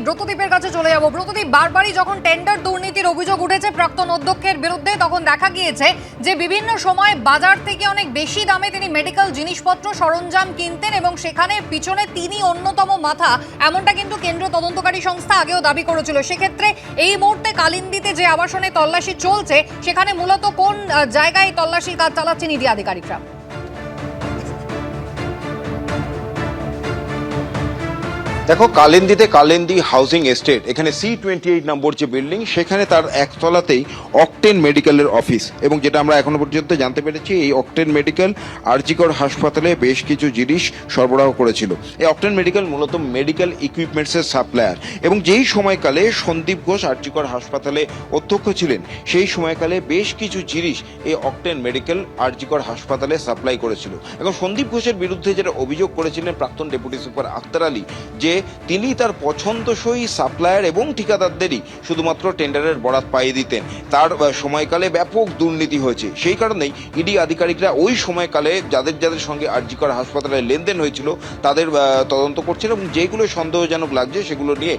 ব্রতদীপের কাছে চলে যাব। ব্রতদীপ, বারবারই যখন টেন্ডার দুর্নীতির অভিযোগ উঠেছে প্রাক্তন অধ্যক্ষের বিরুদ্ধে, তখন দেখা গিয়েছে যে বিভিন্ন সময় বাজার থেকে অনেক বেশি দামে তিনি মেডিকেল জিনিসপত্র সরঞ্জাম কিনতেন এবং সেখানে পিছনে তিনি অন্যতম মাথা, এমনটা কিন্তু কেন্দ্রীয় তদন্তকারী সংস্থা আগেও দাবি করেছিল। সেক্ষেত্রে এই মুহূর্তে কালিন্দিতে যে আবাসনে তল্লাশি চলছে, সেখানে মূলত কোন জায়গায় তল্লাশির কাজ চালাচ্ছেন ইডি আধিকারিকরা? দেখো, কালিন্দিতে কালিন্দি হাউজিং এস্টেট, এখানে C28 নম্বর যে বিল্ডিং, সেখানে তার একতলাতেই অকটেন মেডিকেলের অফিস। এবং যেটা আমরা এখনো পর্যন্ত জানতে পেরেছি, এই অকটেন মেডিকেল আরজিকর হাসপাতালে বেশ কিছু জিনিস সরবরাহ করেছিল। এই অকটেন মেডিকেল মূলত মেডিকেল ইকুইপমেন্টসের সাপ্লায়ার, এবং যেই সময়কালে সন্দীপ ঘোষ আরজিকর হাসপাতালে অধ্যক্ষ ছিলেন, সেই সময়কালে বেশ কিছু জিনিস এই অকটেন মেডিকেল আরজিকর হাসপাতালে সাপ্লাই করেছিল। এবং সন্দীপ ঘোষের বিরুদ্ধে যেটা অভিযোগ করেছিলেন প্রাক্তন ডেপুটি সুপার আক্তার আলী, যে তিনি তার পছন্দসই সাপ্লায়ার এবং ঠিকাদারদেরই শুধুমাত্র টেন্ডারের বরাত পাইয়ে দিতেন। তার সময়কালে ব্যাপক দুর্নীতি হয়েছে। সেই কারণেই ইডি আধিকারিকরা ওই সময়কালে যাদের যাদের সঙ্গে আরজিকর হাসপাতালে লেনদেন হয়েছিল তাদের তদন্ত করছেন, এবং যেগুলো সন্দেহজনক লাগছে সেগুলো নিয়ে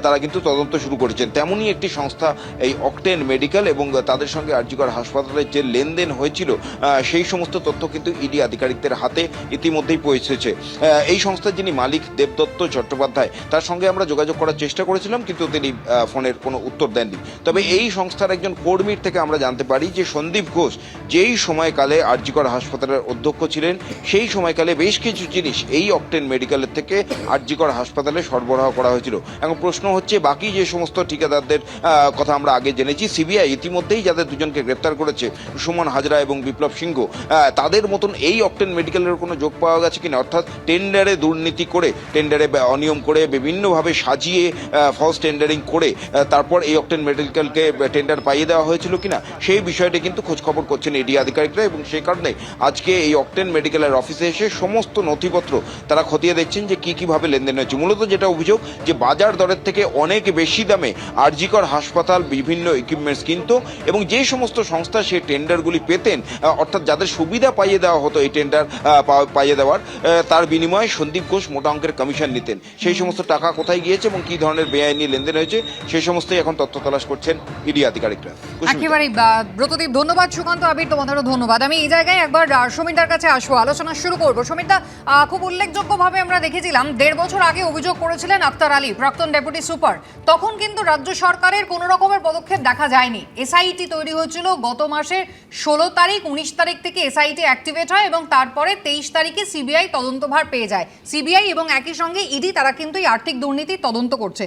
তারা কিন্তু তদন্ত শুরু করেছেন। তেমনই একটি সংস্থা এই অকটেন মেডিকেল, এবং তাদের সঙ্গে আরজিকর হাসপাতালের যে লেনদেন হয়েছিল সেই সমস্ত তথ্য কিন্তু ইডি আধিকারিকদের হাতে ইতিমধ্যেই পৌঁছেছে। এই সংস্থার যিনি মালিক দেবদত্ত চট্টোপাধ্যায়, তার সঙ্গে আমরা যোগাযোগ করার চেষ্টা করেছিলাম, কিন্তু তিনি ফোনের কোনো উত্তর দেননি। তবে এই সংস্থার একজন কর্মীর থেকে আমরা জানতে পারি যে সন্দীপ ঘোষ যেই সময়কালে আরজিকর হাসপাতালের অধ্যক্ষ ছিলেন, সেই সময়কালে বেশ কিছু জিনিস এই অকটেন মেডিকেলের থেকে আরজিকর হাসপাতালে সরবরাহ করা হয়েছিল। এখন প্রশ্ন হচ্ছে, বাকি যে সমস্ত ঠিকাদারদের কথা আমরা আগে জেনেছি, সিবিআই ইতিমধ্যেই যাদের দুজনকে গ্রেপ্তার করেছে, সুমন হাজরা এবং বিপ্লব সিংহ, তাদের মতন এই অকটেন মেডিকেলের কোনো যোগ পাওয়া গেছে কিনা, অর্থাৎ টেন্ডারে দুর্নীতি করে, টেন্ডারে অনিয়ম করে, বিভিন্নভাবে সাজিয়ে ফলস টেন্ডারিং করে তারপর এই অকটেন মেডিকেলকে টেন্ডার পাইয়ে দেওয়া হয়েছিল কিনা, সেই বিষয়টি কিন্তু খোঁজখবর করছেন ইডি আধিকারিকরা। এবং সেই কারণে আজকে এই অকটেন মেডিকেলের অফিসে এসে সমস্ত নথিপত্র তারা খতিয়ে দেখছেন যে কিভাবে লেনদেন হয়েছে। মূলত যেটা অভিযোগ, যে বাজার দরের থেকে অনেক বেশি দামে আরজিকর হাসপাতাল বিভিন্ন ইকুইপমেন্টস কিনত, এবং যে সমস্ত সংস্থা সেই টেন্ডারগুলি পেতেন, অর্থাৎ যাদের সুবিধা পাইয়ে দেওয়া হতো এই টেন্ডার পাইয়ে দেওয়ার, তার বিনিময়ে সন্দীপ ঘোষ মোটা অঙ্কের কমিশন নিতেন। সেই সমস্ত টাকা কোথায় গিয়েছে এবং কি ধরনের বেআইনি লেনদেন হয়েছে, সেই সমস্তই এখন তথ্য তলাশ করছেন ইডি আধিকারিকরা। একেবারে ব্রতদীপ, ধন্যবাদ। সুকান্ত, আবির, তোমাদেরও ধন্যবাদ। আমি এই জায়গায় একবার সমীরদার কাছে আসবো, আলোচনা শুরু করবো। সমীরদা, খুব উল্লেখযোগ্যভাবে আমরা দেখেছিলাম 1.5 বছর আগে অভিযোগ করেছিলেন আক্তার আলী, প্রাক্তন ডেপুটি সুপার। তখন কিন্তু রাজ্য সরকারের কোনো রকমের পদক্ষেপ দেখা যায়নি। এসআইটি তৈরি হয়েছিল গত মাসের 16 তারিখ, 19 তারিখ থেকে এসআইটি অ্যাক্টিভেট হয় এবং তারপরে 23 তারিখে সিবিআই তদন্তভার পেয়ে যায়। সিবিআই এবং একই সঙ্গে ইডি, তারা কিন্তু এই আর্থিক দুর্নীতি তদন্ত করছে।